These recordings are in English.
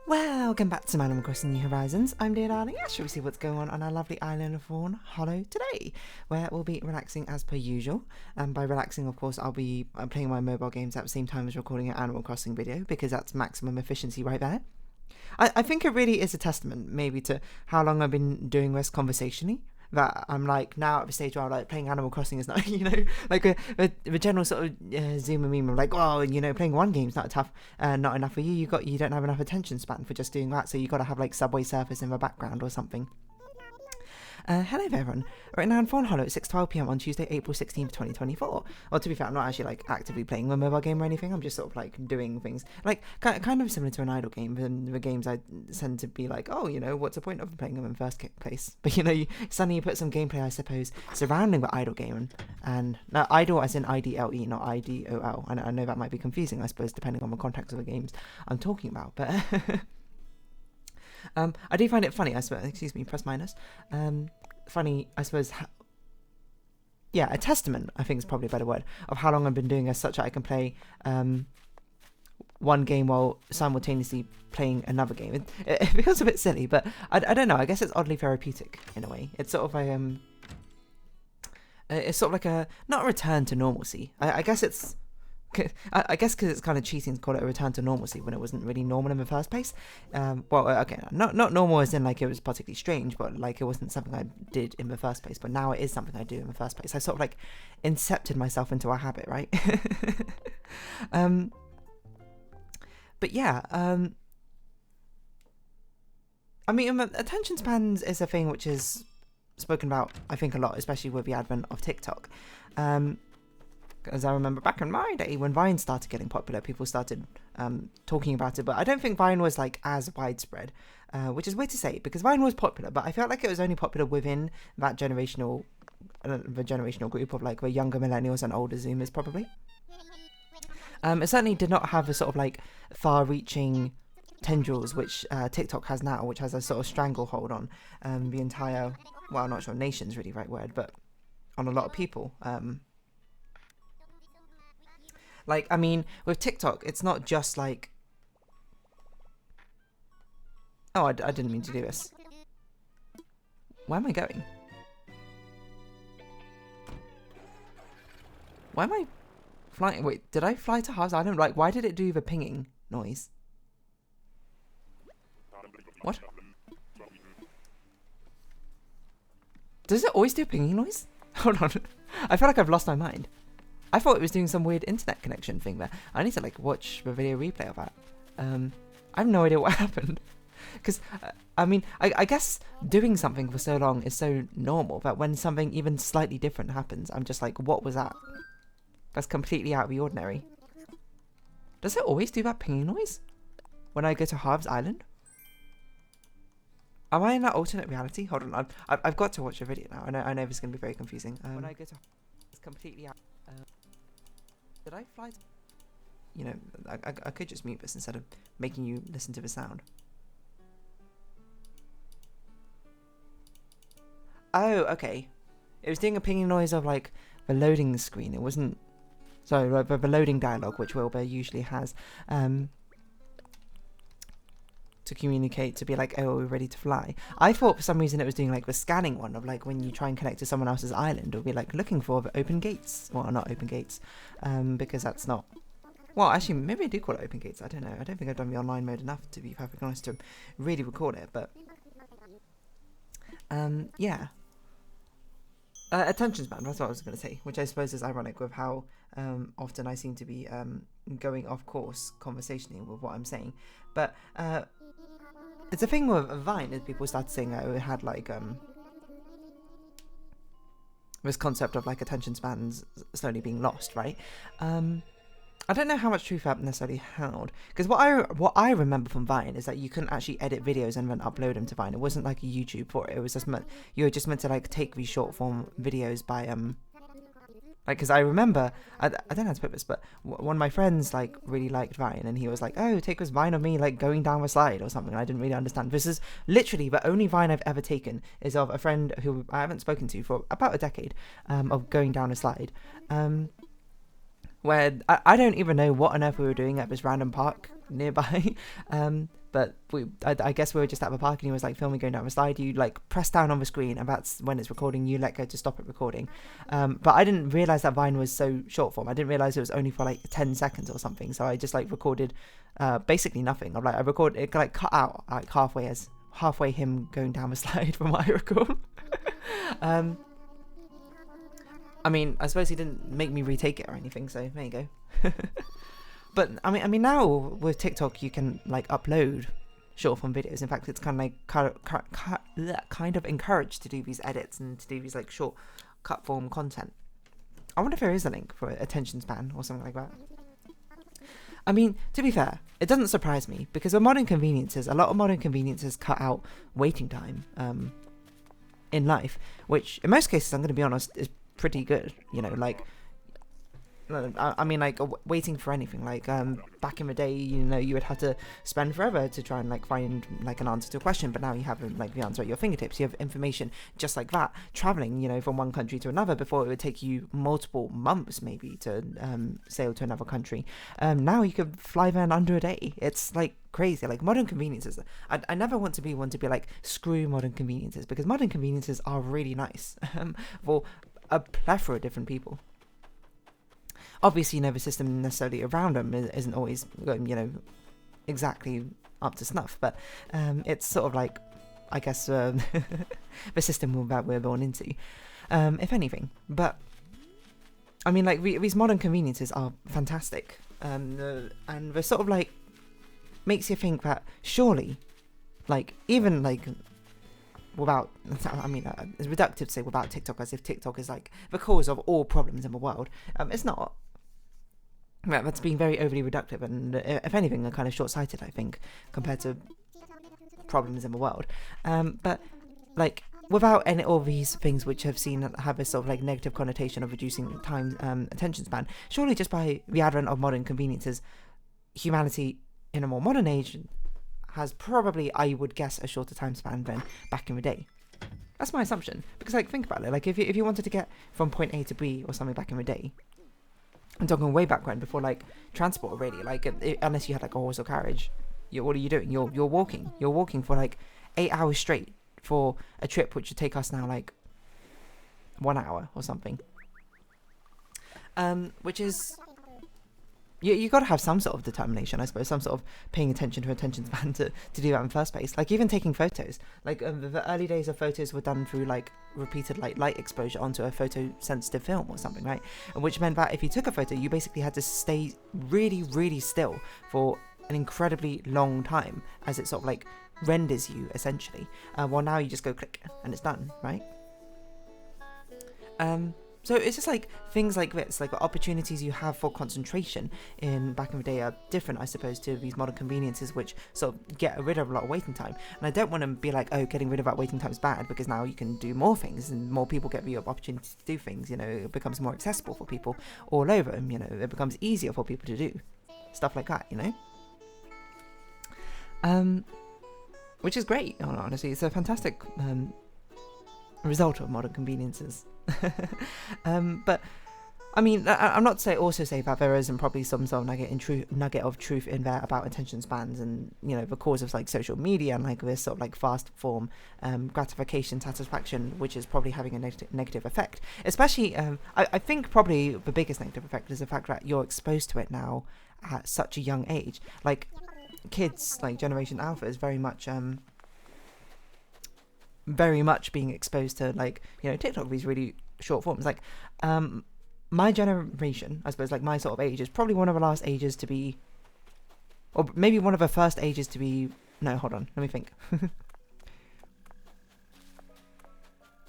Welcome back to Animal Crossing New Horizons. I'm dear darling. Shall we see what's going on our lovely island of Fawnhallow today, where we'll be relaxing as per usual. And by relaxing, of course, I'll be playing my mobile games at the same time as recording an Animal Crossing video, because that's maximum efficiency right there. I think it really is a testament, maybe, to how long I've been doing this conversationally, that I'm like now at the stage where I'm like playing Animal Crossing is not, like the general sort of Zoom and meme of like, oh, playing one game's not not enough for you. You don't have enough attention span for just doing that, so you got to have like Subway Surfers in the background or something. Hello there everyone. Right now in Fawnhallow at 6:12 PM on Tuesday, April 16th, 2024. Well, to be fair, I'm not actually like actively playing a mobile game or anything. I'm just sort of like doing things like kind of similar to an idle game. And the games I tend to be like, oh, what's the point of playing them in first place? But suddenly you put some gameplay, I suppose, surrounding the idle game, and now idle as in IDLE, not IDOL. I know that might be confusing, I suppose, depending on the context of the games I'm talking about, but. I do find it funny, I suppose, excuse me, press minus, funny, I suppose, a testament, I think is probably a better word, of how long I've been doing as such that I can play, one game while simultaneously playing another game. It feels a bit silly, but I don't know, I guess it's oddly therapeutic, in a way. It's sort of like a, not a return to normalcy, I guess it's, I guess because it's kind of cheating to call it a return to normalcy when it wasn't really normal in the first place. Okay, not normal as in like it was particularly strange, but like it wasn't something I did in the first place. But now it is something I do in the first place. I sort of like incepted myself into a habit, right? But yeah, I mean, attention spans is a thing which is spoken about, I think, a lot, especially with the advent of TikTok. As I remember back in my day when Vine started getting popular, people started talking about it, but I don't think Vine was like as widespread, which is weird to say because Vine was popular, but I felt like it was only popular within that the generational group of like the younger millennials and older Zoomers probably. It certainly did not have a sort of like far-reaching tendrils which TikTok has now, which has a sort of stranglehold on the entire, well, I'm not sure nation's really the right word, but on a lot of people. Like, I mean, with TikTok, it's not just like... Oh, I didn't mean to do this. Where am I going? Why am I flying? Wait, did I fly to Harv's Island? Like, why did it do the pinging noise? What? Does it always do a pinging noise? Hold on. I feel like I've lost my mind. I thought it was doing some weird internet connection thing there. I need to like watch the video replay of that. I have no idea what happened. Because, I mean, I guess doing something for so long is so normal that when something even slightly different happens, I'm just like, what was that? That's completely out of the ordinary. Does it always do that pinging noise when I go to Harv's Island? Am I in that alternate reality? Hold on, I've got to watch a video now. I know this is going to be very confusing. When I go to, it's completely out. Did I fly? I could just mute this instead of making you listen to the sound. Oh, okay. It was doing a pinging noise of like the loading screen. It wasn't. Sorry, the loading dialogue, which Wilbur usually has, to communicate, to be like, oh, we're ready to fly. I thought for some reason it was doing like the scanning one of like when you try and connect to someone else's island, or be like looking for the open gates. Well, not open gates, because that's not. Well, actually, maybe I do call it open gates. I don't know. I don't think I've done the online mode enough, to be perfectly honest, to really record it. But yeah. Attention span, that's what I was going to say, which I suppose is ironic with how often I seem to be going off course conversationally with what I'm saying. But it's a thing with Vine, as people started saying that it had like this concept of like attention spans slowly being lost, right? I don't know how much truth that necessarily held, because what I remember from Vine is that you couldn't actually edit videos and then upload them to Vine. It wasn't like a YouTube for it. It was just you were just meant to like take these short form videos by like, because I remember I don't know how to put this, but one of my friends like really liked Vine, and he was like, oh, take this Vine of me like going down the slide or something. And I didn't really understand. This is literally the only Vine I've ever taken is of a friend who I haven't spoken to for about a decade, of going down a slide. Where I don't even know what on earth we were doing at this random park nearby. but I guess we were just at the park and he was like filming going down the slide. You like press down on the screen and that's when it's recording. You let go to stop it recording. But I didn't realize that Vine was so short form. I didn't realize it was only for like 10 seconds or something. So I just like recorded basically nothing. I recorded it, like cut out like halfway him going down the slide for my record. I mean, I suppose he didn't make me retake it or anything, so there you go. But I mean, now with TikTok, you can like upload short form videos. In fact, it's kind of like kind of encouraged to do these edits and to do these like short cut form content. I wonder if there is a link for attention span or something like that. I mean, to be fair, it doesn't surprise me because with modern conveniences, a lot of modern conveniences cut out waiting time in life, which in most cases, I'm going to be honest, is pretty good. You know, like I mean, like waiting for anything. Like back in the day, you know, you would have to spend forever to try and like find like an answer to a question, but now you have like the answer at your fingertips. You have information just like that. Traveling, you know, from one country to another, before it would take you multiple months maybe to sail to another country. Now you could fly there in under a day. It's like crazy. Like modern conveniences. I never want to be one to be like screw modern conveniences, because modern conveniences are really nice for a plethora of different people. Obviously, you know, the system necessarily around them isn't always, you know, exactly up to snuff, but it's sort of like, I guess, the system that we're born into, if anything. But, I mean, like, these modern conveniences are fantastic, and they're sort of like, makes you think that surely, like, even like, without, I mean, it's reductive to say without TikTok, as if TikTok is like the cause of all problems in the world. It's not. That's being very overly reductive, and if anything, kind of short-sighted, I think, compared to problems in the world. But like, without all these things which have a sort of like negative connotation of reducing time, attention span, surely just by the advent of modern conveniences, humanity in a more modern age has probably, I would guess, a shorter time span than back in the day. That's my assumption, because like, think about it. Like, if you wanted to get from point A to B or something back in the day, I'm talking way back when, before like transport really, like unless you had like a horse or carriage, what are you doing? You're walking for like 8 hours straight for a trip which would take us now like 1 hour or something. Which is, you got to have some sort of determination, I suppose, some sort of paying attention to attention span to do that in the first place. Like even taking photos, like the early days of photos were done through like repeated like light exposure onto a photosensitive film or something, right? And which meant that if you took a photo, you basically had to stay really, really still for an incredibly long time as it sort of like renders you essentially. Well, now you just go click and it's done, right? So it's just like things like this, like the opportunities you have for concentration in back in the day are different, I suppose, to these modern conveniences which sort of get rid of a lot of waiting time. And I don't want to be like, oh, getting rid of that waiting time is bad, because now you can do more things and more people get the opportunity to do things. You know, it becomes more accessible for people all over. You know, it becomes easier for people to do stuff like that. You know, which is great. Honestly, it's a fantastic result of modern conveniences. But I mean, I'm not to also say that there isn't probably some sort of nugget of truth in there about attention spans and, you know, the cause of like social media and like this sort of like fast form gratification, satisfaction, which is probably having a negative effect. Especially, I think probably the biggest negative effect is the fact that you're exposed to it now at such a young age. Like kids, like Generation Alpha is very much being exposed to, like, you know, TikTok, these really short forms. Like my generation, I suppose, like my sort of age is probably one of the last ages to be, or maybe one of the first ages to be, no, hold on, let me think.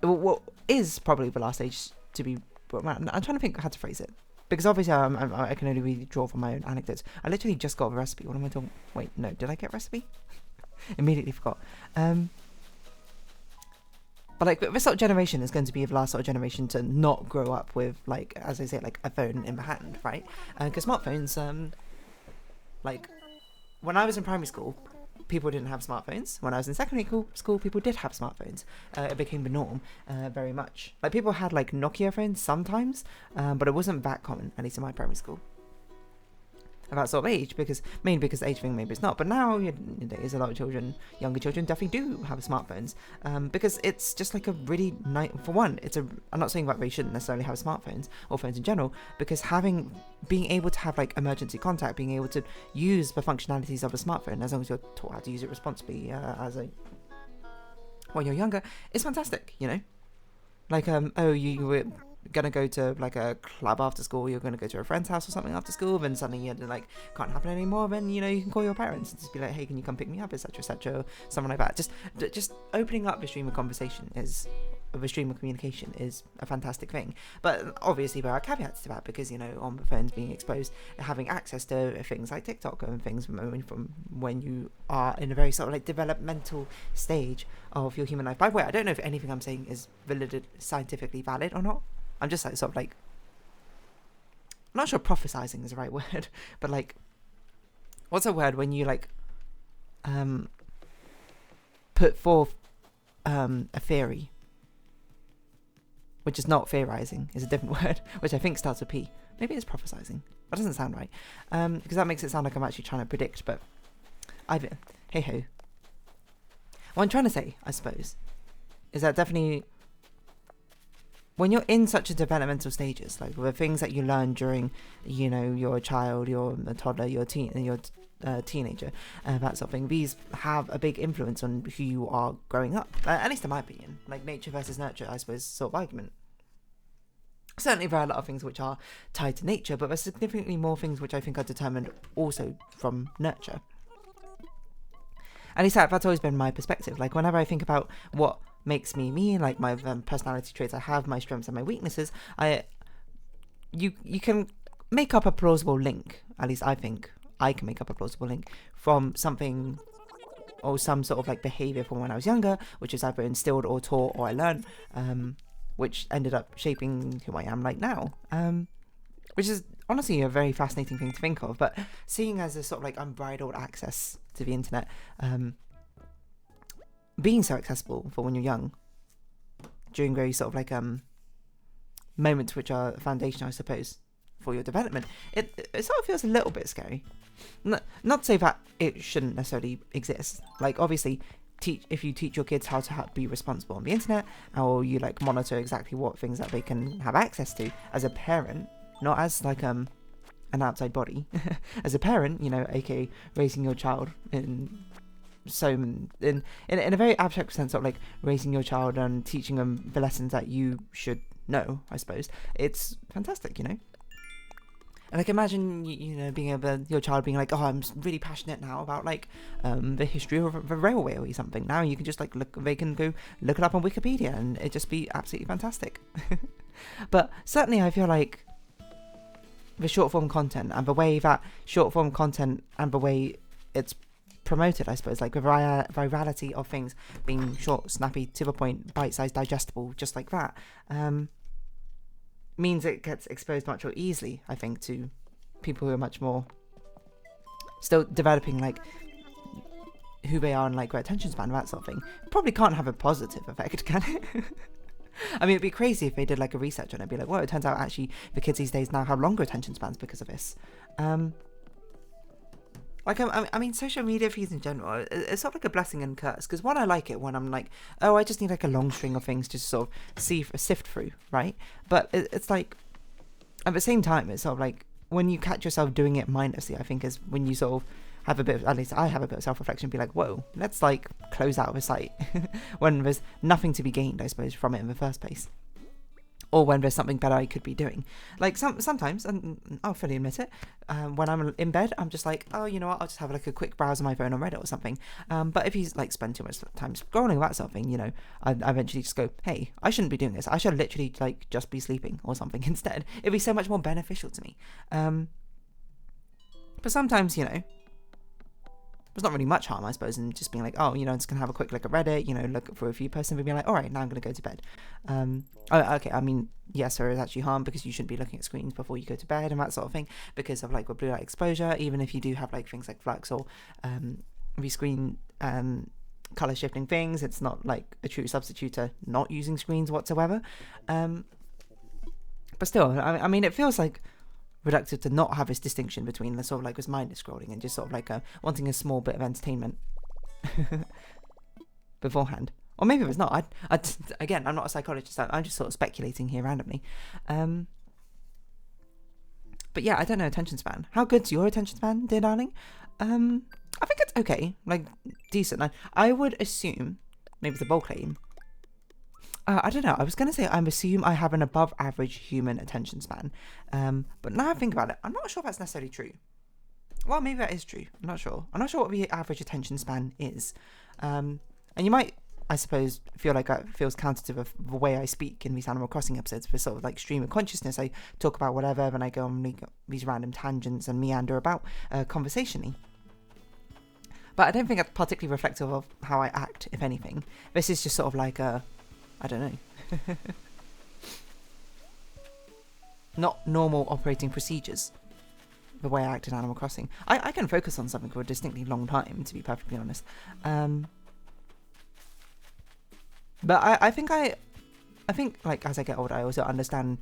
What is probably the last age to be, I'm trying to think how to phrase it, because obviously I can only really draw from my own anecdotes. I literally just got a recipe. What am I talking? Wait, no, did I get a recipe? Immediately forgot. But like this sort of generation is going to be the last sort of generation to not grow up with, like, as I say, like a phone in the hand, right? Because smartphones, like when I was in primary school, people didn't have smartphones. When I was in secondary school, people did have smartphones. It became the norm, very much. Like people had like Nokia phones sometimes, but it wasn't that common, at least in my primary school. about sort of age, because mainly because the age thing maybe it's not, but now there is a lot of children, younger children definitely do have smartphones, because it's just like a really nice, for one, I'm not saying that they shouldn't necessarily have smartphones or phones in general, because being able to have like emergency contact, being able to use the functionalities of a smartphone, as long as you're taught how to use it responsibly when you're younger, is fantastic, like you were gonna go to like a club after school, you're gonna go to a friend's house or something after school, then suddenly you like can't happen anymore, then you can call your parents and just be like, hey, can you come pick me up, etc, etc, something like that. Just opening up the stream of communication is a fantastic thing. But obviously there are caveats to that, because on the phones being exposed, having access to things like TikTok and things from when you are in a very sort of like developmental stage of your human life. By the way, I don't know if anything I'm saying is scientifically valid or not. I'm just like sort of like, I'm not sure prophesizing is the right word, but like, what's a word when you like put forth a theory, which is not theorizing, is a different word, which I think starts with P. Maybe it's prophesizing. That doesn't sound right, because that makes it sound like I'm actually trying to predict, but hey ho. What I'm trying to say, I suppose, is that definitely when you're in such a developmental stages, like the things that you learn during, your child, you're a toddler, you're a teenager, that sort of thing, these have a big influence on who you are growing up, at least in my opinion, like nature versus nurture, I suppose, sort of argument. Certainly there are a lot of things which are tied to nature, but there's significantly more things which I think are determined also from nurture. At least that's always been my perspective. Like whenever I think about what makes me, like my personality traits I have, my strengths and my weaknesses, you can make up a plausible link. At least I think I can make up a plausible link from something or some sort of like behavior from when I was younger, which is either instilled or taught or I learned, which ended up shaping who I am like now, which is honestly a very fascinating thing to think of. But seeing as a sort of like unbridled access to the internet, being so accessible for when you're young, during very sort of like moments which are foundational, I suppose, for your development, it sort of feels a little bit scary. Not to say that it shouldn't necessarily exist. Like obviously, if you teach your kids how to be responsible on the internet, or you like monitor exactly what things that they can have access to as a parent, not as like an outside body, as a parent, aka raising your child in a very abstract sense, of like raising your child and teaching them the lessons that you should know, I suppose. It's fantastic, And like imagine being your child being like, oh, I'm really passionate now about like the history of the railway or something. Now you can just like they can go look it up on Wikipedia and it just be absolutely fantastic. But certainly I feel like the short form content and the way that short form content and the way it's promoted, I suppose, like the virality of things being short, snappy, to the point, bite-sized, digestible, just like that, means it gets exposed much more easily, I think, to people who are much more still developing like who they are and like their attention span, that sort of thing. Probably can't have a positive effect, can it? I mean, it'd be crazy if they did like a research on it, be like, well, it turns out actually the kids these days now have longer attention spans because of this. Like, I mean, social media feeds in general, it's sort of like a blessing and curse. Because one, I like it when I'm like, oh, I just need like a long string of things to sort of sift through, right? But it's like, at the same time, it's sort of like, when you catch yourself doing it mindlessly, I think is when you sort of have a bit of, at least I have a bit of self-reflection, be like, whoa, let's like close out of a site. When there's nothing to be gained, I suppose, from it in the first place. Or when there's something better I could be doing. Like sometimes, and I'll fully admit it, when I'm in bed, I'm just like, oh, you know what, I'll just have like a quick browse on my phone on Reddit or something. But if you like spend too much time scrolling that sort of thing, I eventually just go, hey, I shouldn't be doing this. I should literally like just be sleeping or something instead. It'd be so much more beneficial to me. But sometimes, there's not really much harm, I suppose, in just being like, oh, I'm just going to have a quick look at Reddit, look for a few posts and be like, all right, now I'm going to go to bed. Okay, I mean, yes, there is actually harm because you shouldn't be looking at screens before you go to bed and that sort of thing because of like the blue light exposure, even if you do have like things like flux or rescreen color shifting things, it's not like a true substitute to not using screens whatsoever. But still, I mean, it feels like reductive to not have this distinction between the sort of like this mindless scrolling and just sort of like wanting a small bit of entertainment beforehand. Or maybe it's not. Again, I'm not a psychologist. I'm just sort of speculating here randomly. But yeah, I don't know attention span. How good's your attention span, dear darling? I think it's okay, like decent. I would assume, maybe it's a bold claim. I don't know. I was going to say I assume I have an above average human attention span. But now I think about it, I'm not sure if that's necessarily true. Well, maybe that is true. I'm not sure. I'm not sure what the average attention span is. And you might, I suppose, feel like that feels counter to the way I speak in these Animal Crossing episodes for sort of like stream of consciousness. I talk about whatever and I go on these random tangents and meander about conversationally. But I don't think that's particularly reflective of how I act, if anything. This is just sort of like a, I don't know. Not normal operating procedures. The way I act in Animal Crossing. I can focus on something for a distinctly long time, to be perfectly honest. But I think like as I get older, I also understand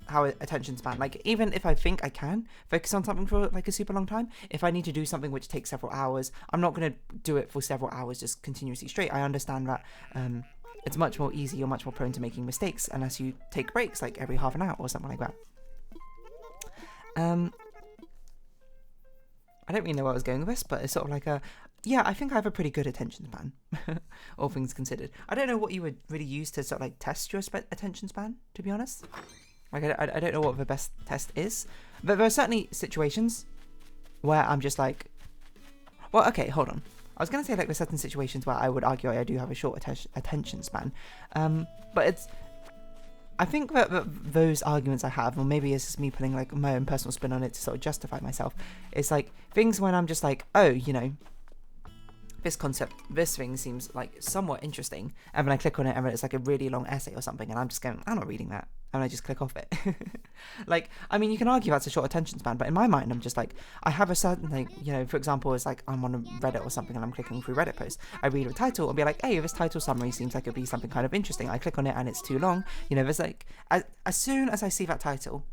how attention span, like even if I think I can focus on something for like a super long time, if I need to do something which takes several hours, I'm not going to do it for several hours just continuously straight. I understand that it's much more easy, you're much more prone to making mistakes unless you take breaks like every half an hour or something like that. I don't really know where I was going with this, but it's sort of like yeah, I think I have a pretty good attention span, all things considered. I don't know what you would really use to sort of like test your attention span, to be honest. Like, I don't know what the best test is, but there are certainly situations where I'm just like, well, okay, hold on. I was going to say like there's certain situations where I would argue I do have a short attention span, but I think that those arguments I have, or maybe it's just me putting like my own personal spin on it to sort of justify myself, it's like things when I'm just like, oh, you know, this thing seems like somewhat interesting, and then I click on it and it's like a really long essay or something, and I'm just going, I'm not reading that, and I just click off it. Like, I mean, you can argue that's a short attention span, but in my mind I'm just like, I have a certain, like, you know, for example, it's like I'm on Reddit or something and I'm clicking through Reddit posts, I read a title and be like, hey, this title summary seems like it'd be something kind of interesting. I click on it and it's too long, you know. There's like, as soon as I see that title,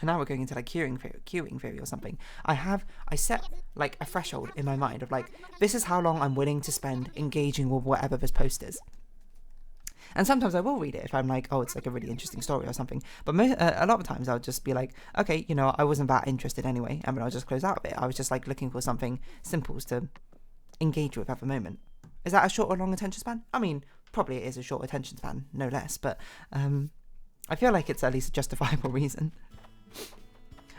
now we're going into like queuing theory or something, I set like a threshold in my mind of like, this is how long I'm willing to spend engaging with whatever this post is. And sometimes I will read it if I'm like, oh, it's like a really interesting story or something, but a lot of times I'll just be like, okay, you know, I wasn't that interested anyway, and then I'll just close out of it. I was just like looking for something simple to engage with at the moment. Is that a short or long attention span? I mean, probably it is a short attention span, no less, but I feel like it's at least a justifiable reason.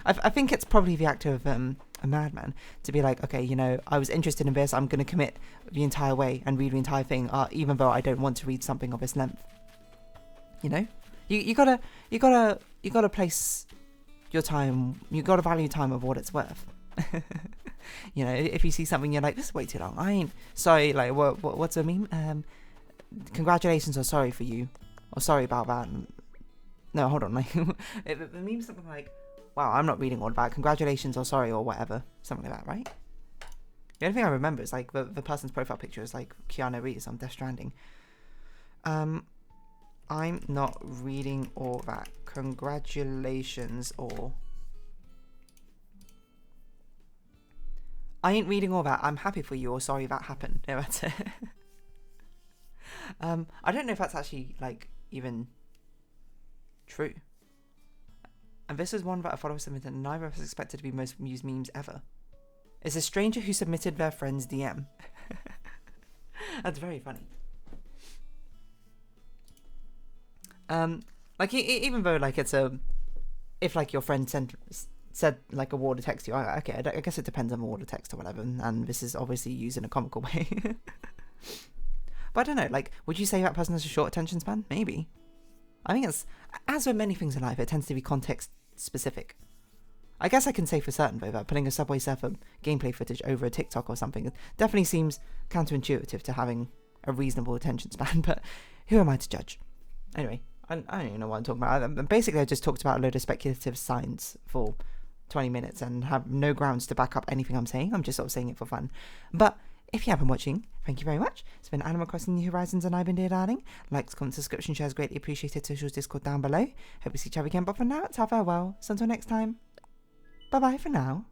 I think it's probably the act of a madman to be like, okay, you know, I was interested in this, I'm going to commit the entire way and read the entire thing, even though I don't want to read something of this length. You know, you gotta place your time. You gotta value time of what it's worth. You know, if you see something you're like, this is way too long, I ain't sorry. Like, what's a meme? Congratulations or sorry for you, or sorry about that. No, hold on. Like, the meme's something like, wow, I'm not reading all of that. Congratulations or sorry or whatever. Something like that, right? The only thing I remember is like the person's profile picture is like Keanu Reeves on Death Stranding. I'm not reading all that. Congratulations or... I ain't reading all that. I'm happy for you or sorry that happened. No, that's it. I don't know if that's actually like even true. And this is one that a follower submitted and neither of us expected to be most used memes ever. It's a stranger who submitted their friend's DM. That's very funny. Like even though like it's if like your friend said like a word of text to you, okay, I guess it depends on the word of text or whatever, and this is obviously used in a comical way. But I don't know, like, would you say that person has a short attention span? Maybe. I think it's, as with many things in life, it tends to be context specific. I guess I can say for certain though that putting a Subway Surfer gameplay footage over a TikTok or something definitely seems counterintuitive to having a reasonable attention span, but who am I to judge? Anyway, I don't even know what I'm talking about. Basically, I just talked about a load of speculative science for 20 minutes and have no grounds to back up anything I'm saying. I'm just sort of saying it for fun. But If you have been watching, thank you very much. It's been Animal Crossing New Horizons and I've been Dear Darling. Likes, comments, subscription, shares greatly appreciated. Socials, Discord down below. Hope we see each other again, but for now, it's our farewell. So until next time, bye bye for now.